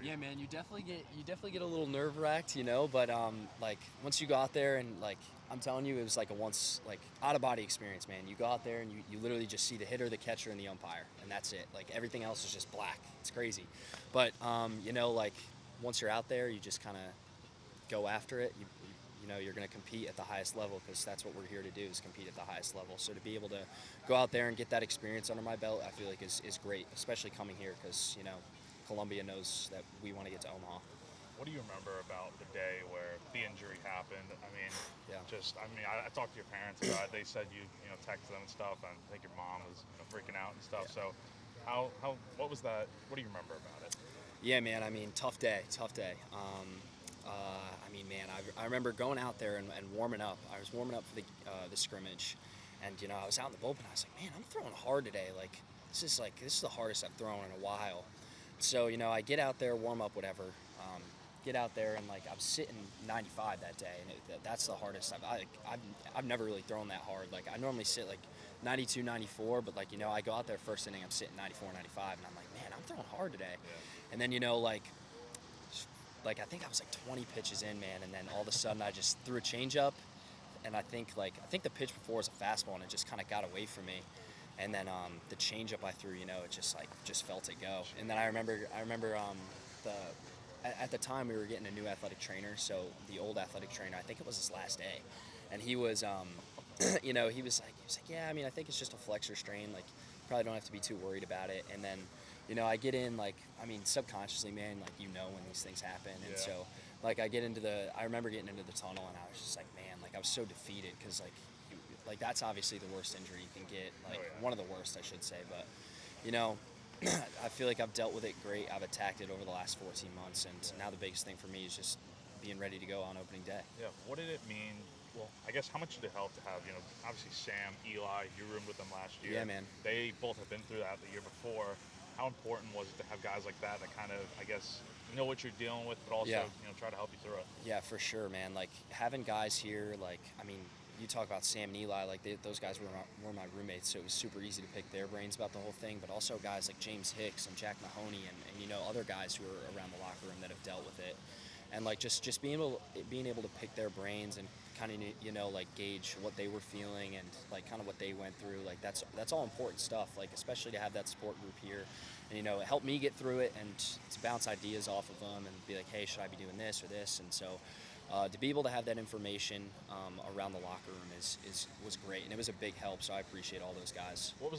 Yeah, man, you definitely get a little nerve wracked, but like once you go out there and like I'm telling you, it was like a once like out of body experience, man. You go out there and you literally just see the hitter, the catcher, and the umpire, and that's it. Like everything else is just black. It's crazy, but like once you're out there, you just kind of go after it. You're going to compete at the highest level because that's what we're here to do is compete at the highest level. So to be able to go out there and get that experience under my belt, I feel like is great, especially coming here because Columbia knows that we want to get to Omaha. What do you remember about the day where the injury happened? I mean, Yeah. I talked to your parents about it. They said you texted them and stuff, and I think your mom was freaking out and stuff. Yeah. So, what was that? What do you remember about it? Yeah, man. I mean, tough day, tough day. I mean, man, I remember going out there and warming up. I was warming up for the scrimmage, and I was out in the bullpen. I was like, man, I'm throwing hard today. This is the hardest I've thrown in a while. So I get out there, warm up, whatever. Get out there and like I was sitting 95 that day, and that's the hardest I've never really thrown that hard. Like I normally sit like 92, 94, but I go out there first inning, I'm sitting 94, 95, and I'm like, man, I'm throwing hard today. Yeah. And then like I think I was like 20 pitches in, man, and then all of a sudden I just threw a changeup, and I think the pitch before was a fastball, and it just kind of got away from me. And then the changeup I threw, it just felt it go. And then I remember the at the time we were getting a new athletic trainer, so the old athletic trainer, I think it was his last day, and he was he was like, yeah, I mean, I think it's just a flexor strain, like probably don't have to be too worried about it. And then I get in, like, I mean, subconsciously, man, like when these things happen. And Yeah. so like I remember getting into the tunnel, and I was just like, man, like I was so defeated because like that's obviously the worst injury you can get, like Oh, yeah. one of the worst, I should say. But I feel like I've dealt with it great. I've attacked it over the last 14 months, and now the biggest thing for me is just being ready to go on opening day. Yeah. What did it mean? Well, I guess how much did it help to have obviously Sam, Eli, you roomed with them last year. Yeah, man. They both have been through that the year before. How important was it to have guys like that kind of, I guess, know what you're dealing with, but also Yeah. try to help you through it? Yeah, for sure, man. Like having guys here, like I mean, you talk about Sam and Eli, like those guys were my roommates, so it was super easy to pick their brains about the whole thing. But also guys like James Hicks and Jack Mahoney, and other guys who are around the locker room that have dealt with it, and like just being able to pick their brains and kind of like gauge what they were feeling and like kind of what they went through. Like that's all important stuff. Like especially to have that support group here, and it helped me get through it and to bounce ideas off of them and be like, hey, should I be doing this or this? And so to be able to have that information around the locker room was great, and it was a big help. So I appreciate all those guys. What was